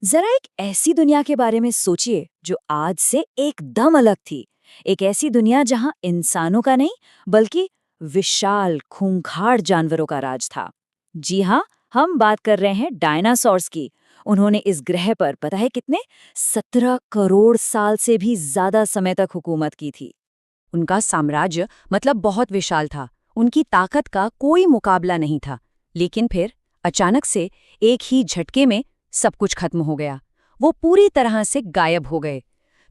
जरा एक ऐसी दुनिया के बारे में सोचिए जो आज से एकदम अलग थी। एक ऐसी दुनिया जहां इंसानों का नहीं बल्कि विशाल खूंखार जानवरों का राज था। जी हाँ, हम बात कर रहे हैं डायनासोर्स की। उन्होंने इस ग्रह पर पता है कितने 17 करोड़ साल से भी ज्यादा समय तक हुकूमत की थी। उनका साम्राज्य मतलब बहुत विशाल था। उनकी ताकत का कोई मुकाबला नहीं था। लेकिन फिर अचानक से एक ही झटके में सब कुछ खत्म हो गया। वो पूरी तरह से गायब हो गए।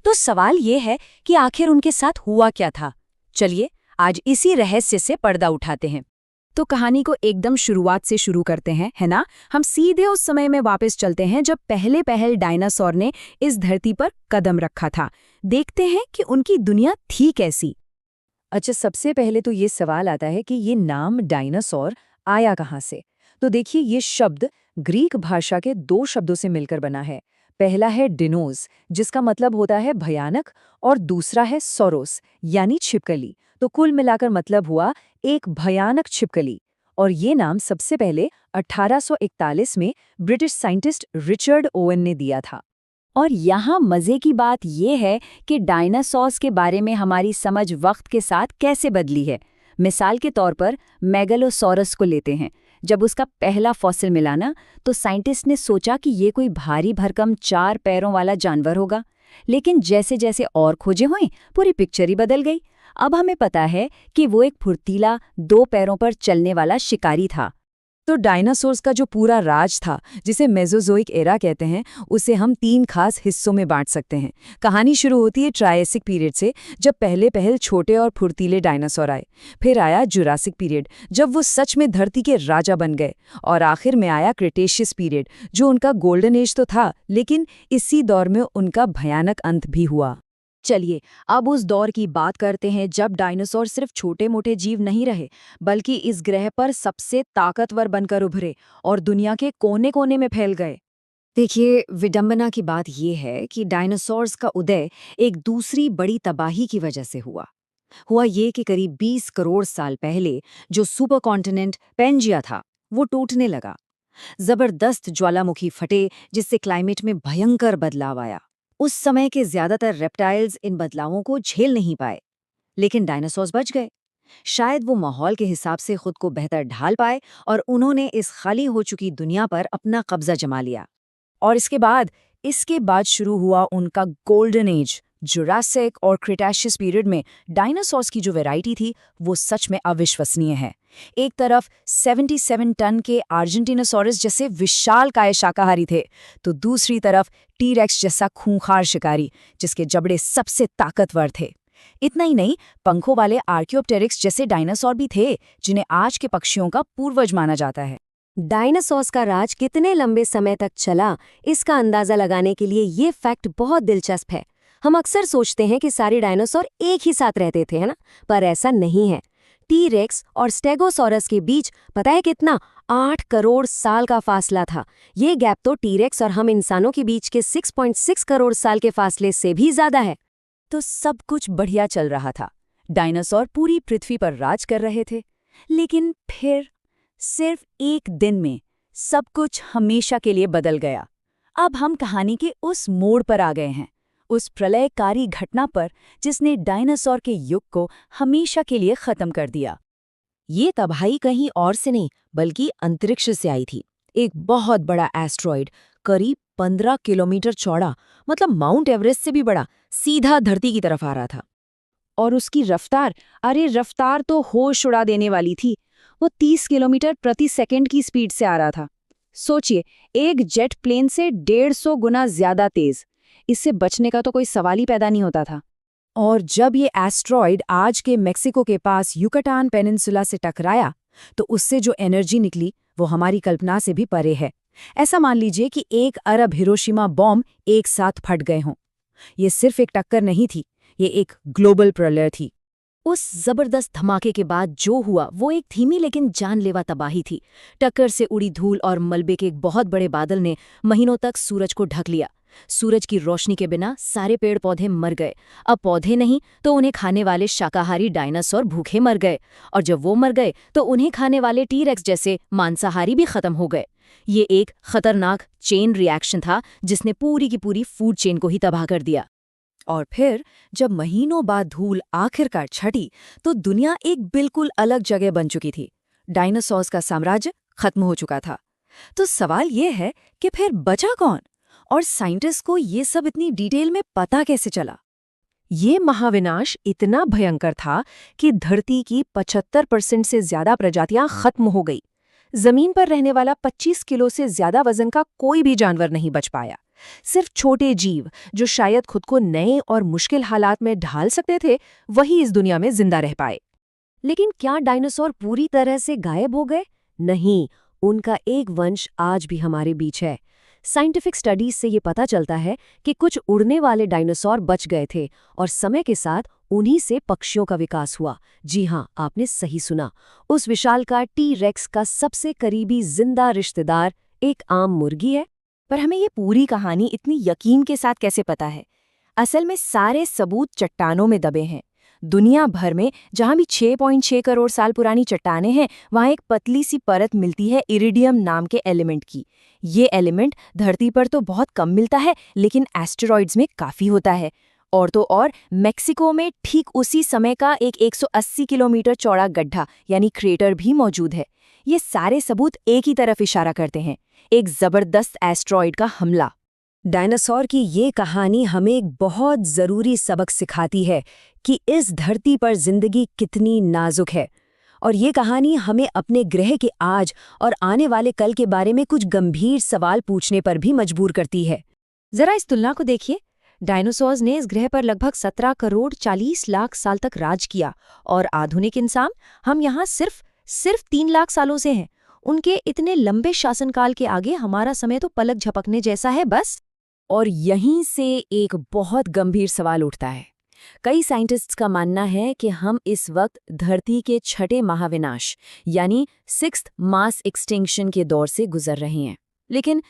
तो सवाल ये है कि आखिर उनके साथ हुआ क्या था। चलिए आज इसी रहस्य से पर्दा उठाते हैं। तो कहानी को एकदम शुरुआत से शुरू करते हैं, है ना। हम सीधे उस समय में वापस चलते हैं जब पहले पहल डायनासोर ने इस धरती पर कदम रखा था। देखते हैं कि उनकी दुनिया थी कैसी। अच्छा, सबसे पहले तो ये सवाल आता है कि ये नाम डायनासोर आया कहाँ से। तो देखिए, ये शब्द ग्रीक भाषा के दो शब्दों से मिलकर बना है। पहला है डिनोस, जिसका मतलब होता है भयानक, और दूसरा है सोरोस यानी छिपकली। तो कुल मिलाकर मतलब हुआ एक भयानक छिपकली। और ये नाम सबसे पहले 1841 में ब्रिटिश साइंटिस्ट रिचर्ड ओवन ने दिया था। और यहाँ मजे की बात यह है कि डायनासोर्स के बारे में हमारी समझ वक्त के साथ कैसे बदली है। मिसाल के तौर पर मेगालोसॉरस को लेते हैं। जब उसका पहला फॉसिल मिला ना, तो साइंटिस्ट ने सोचा कि ये कोई भारी भरकम 4 पैरों वाला जानवर होगा। लेकिन जैसे जैसे और खोजें हुई, पूरी पिक्चर ही बदल गई। अब हमें पता है कि वो एक फुर्तीला 2 पैरों पर चलने वाला शिकारी था। तो डायनासोर्स का जो पूरा राज था, जिसे मेसोजोइक एरा कहते हैं, उसे हम 3 खास हिस्सों में बांट सकते हैं। कहानी शुरू होती है ट्रायसिक पीरियड से, जब पहले पहल छोटे और फुर्तीले डायनासोर आए। फिर आया जुरासिक पीरियड, जब वो सच में धरती के राजा बन गए। और आखिर में आया क्रिटेशियस पीरियड, जो उनका गोल्डन एज तो था, लेकिन इसी दौर में उनका भयानक अंत भी हुआ। चलिए, अब उस दौर की बात करते हैं जब डायनासोर सिर्फ छोटे-मोटे जीव नहीं रहे, बल्कि इस ग्रह पर सबसे ताकतवर बनकर उभरे और दुनिया के कोने-कोने में फैल गए। देखिए, विडंबना की बात यह है कि डायनासोर्स का उदय एक दूसरी बड़ी तबाही की वजह से हुआ ये कि करीब 20 करोड़ साल पहले जो सुपर कॉन्टिनेंट पेंजिया था, वो टूटने लगा। जबरदस्त ज्वालामुखी फटे, जिससे क्लाइमेट में भयंकर बदलाव आया। उस समय के ज्यादातर रेप्टाइल्स इन बदलावों को झेल नहीं पाए, लेकिन डायनासोर्स बच गए। शायद वो माहौल के हिसाब से खुद को बेहतर ढाल पाए और उन्होंने इस खाली हो चुकी दुनिया पर अपना कब्जा जमा लिया। और इसके बाद शुरू हुआ उनका गोल्डन एज। जुरासिक और क्रिटेशियस पीरियड में डायनासोर्स की जो वैरायटी थी, वो सच में अविश्वसनीय है। एक तरफ 77 टन के अर्जेंटिनोसॉरस जैसे विशालकाय शाकाहारी थे, तो दूसरी तरफ टीरेक्स जैसा खूंखार शिकारी, जिसके जबड़े सबसे ताकतवर थे। इतना ही नहीं, पंखों वाले आर्कियोप्टेरिक्स जैसे डायनासोर भी थे, जिन्हें आज के पक्षियों का पूर्वज माना जाता है। डायनासोर्स का राज कितने लंबे समय तक चला, इसका अंदाजा लगाने के लिए ये फैक्ट बहुत दिलचस्प है। हम अक्सर सोचते हैं कि सारे डायनासोर एक ही साथ रहते थे, है ना? पर ऐसा नहीं है। टी-रेक्स और स्टेगोसॉरस के बीच पता है कितना? 8 करोड़ साल का फासला था। ये गैप तो टी-रेक्स और हम इंसानों के बीच के 6.6 करोड़ साल के फासले से भी ज्यादा है। तो सब कुछ बढ़िया चल रहा था। डायनासोर पूरी पृथ्वी पर राज कर रहे थे। लेकिन फिर सिर्फ एक दिन में सब कुछ हमेशा के लिए बदल गया। अब हम कहानी के उस मोड़ पर आ गए हैं, उस प्रलयकारी घटना पर जिसने डायनासोर के युग को हमेशा के लिए खत्म कर दिया। ये तबाही कहीं और से नहीं, बल्कि अंतरिक्ष से आई थी। एक बहुत बड़ा एस्ट्रॉइड, करीब 15 किलोमीटर चौड़ा, मतलब माउंट एवरेस्ट से भी बड़ा, सीधा धरती की तरफ आ रहा था। और उसकी रफ्तार, अरे रफ्तार तो होश उड़ा देने वाली थी। वो 30 किलोमीटर प्रति सेकंड की स्पीड से आ रहा था। सोचिए, एक जेट प्लेन से 150 गुना ज्यादा तेज। इससे बचने का तो कोई सवाल ही पैदा नहीं होता था। और जब ये एस्ट्रॉइड आज के मेक्सिको के पास युकाटान पेनिनसुला से टकराया, तो उससे जो एनर्जी निकली, वो हमारी कल्पना से भी परे है। ऐसा मान लीजिए कि 1 अरब हिरोशिमा बॉम्ब एक साथ फट गए हों। ये सिर्फ एक टक्कर नहीं थी, ये एक ग्लोबल प्रलय थी। उस जबरदस्त धमाके के बाद जो हुआ, वो एक धीमी लेकिन जानलेवा तबाही थी। टक्कर से उड़ी धूल और मलबे के एक बहुत बड़े बादल ने महीनों तक सूरज को ढक लिया। सूरज की रोशनी के बिना सारे पेड़ पौधे मर गए। अब पौधे नहीं तो उन्हें खाने वाले शाकाहारी डायनासोर भूखे मर गए, और जब वो मर गए तो उन्हें खाने वाले टी-रेक्स जैसे मांसाहारी भी खत्म हो गए। ये एक खतरनाक चेन रिएक्शन था जिसने पूरी की पूरी फूड चेन को ही तबाह कर दिया। और फिर जब महीनों बाद धूल आखिरकार छटी तो दुनिया एक बिल्कुल अलग जगह बन चुकी थी। डायनासोर्स का साम्राज्य खत्म हो चुका था। तो सवाल ये है कि फिर बचा कौन, और साइंटिस्ट को ये सब इतनी डिटेल में पता कैसे चला? ये महाविनाश इतना भयंकर था कि धरती की 75% से ज्यादा प्रजातियां खत्म हो गई। जमीन पर रहने वाला 25 किलो से ज्यादा वजन का कोई भी जानवर नहीं बच पाया। सिर्फ छोटे जीव जो शायद खुद को नए और मुश्किल हालात में ढाल सकते थे, वही इस दुनिया में जिंदा रह पाए। लेकिन क्या डायनासोर पूरी तरह से गायब हो गए? नहीं, उनका एक वंश आज भी हमारे बीच है। साइंटिफिक स्टडीज से ये पता चलता है कि कुछ उड़ने वाले डायनासोर बच गए थे और समय के साथ उन्हीं से पक्षियों का विकास हुआ। जी हाँ, आपने सही सुना। उस विशालकाय टी-रेक्स का सबसे करीबी जिंदा रिश्तेदार एक आम मुर्गी है। पर हमें ये पूरी कहानी इतनी यकीन के साथ कैसे पता है? असल में सारे सबूत चट्टानों में दबे हैं। दुनिया भर में जहां भी 6.6 करोड़ साल पुरानी चट्टानें हैं, वहां एक पतली सी परत मिलती है इरिडियम नाम के एलिमेंट की। ये एलिमेंट धरती पर तो बहुत कम मिलता है, लेकिन एस्टेरॉइड्स में काफी होता है। और तो और मैक्सिको में ठीक उसी समय का एक 180 किलोमीटर चौड़ा गड्ढा यानी क्रेटर भी मौजूद है। ये सारे सबूत एक ही तरफ इशारा करते हैं, एक जबरदस्त एस्टेरॉइड का हमला। डायनासोर की ये कहानी हमें एक बहुत ज़रूरी सबक सिखाती है कि इस धरती पर जिंदगी कितनी नाजुक है। और ये कहानी हमें अपने ग्रह के आज और आने वाले कल के बारे में कुछ गंभीर सवाल पूछने पर भी मजबूर करती है। जरा इस तुलना को देखिए। डायनासोर्स ने इस ग्रह पर लगभग 17 करोड़ 40 लाख साल तक राज किया, और आधुनिक इंसान, हम यहाँ सिर्फ 3 लाख सालों से हैं। उनके इतने लंबे शासनकाल के आगे हमारा समय तो पलक झपकने जैसा है बस। और यहीं से एक बहुत गंभीर सवाल उठता है। कई साइंटिस्ट्स का मानना है कि हम इस वक्त धरती के छठे महाविनाश यानी 6th मास एक्सटिंक्शन के दौर से गुजर रहे हैं। लेकिन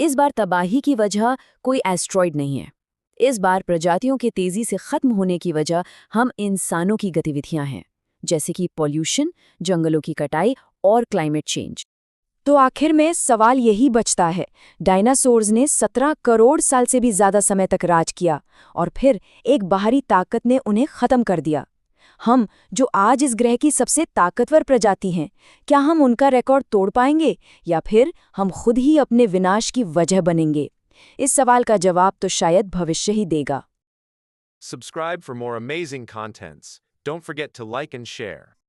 इस बार तबाही की वजह कोई एस्ट्रॉइड नहीं है। इस बार प्रजातियों के तेजी से खत्म होने की वजह हम इंसानों की गतिविधियां हैं, जैसे कि पॉल्यूशन, जंगलों की कटाई और क्लाइमेट चेंज। तो आखिर में सवाल यही बचता है, डायनासोर्स ने 17 करोड़ साल से भी ज्यादा समय तक राज किया और फिर एक बाहरी ताकत ने उन्हें खत्म कर दिया। हम जो आज इस ग्रह की सबसे ताकतवर प्रजाति हैं, क्या हम उनका रिकॉर्ड तोड़ पाएंगे या फिर हम खुद ही अपने विनाश की वजह बनेंगे? इस सवाल का जवाब तो शायद भविष्य ही देगा। Subscribe for more amazing contents. Don't forget to like and share.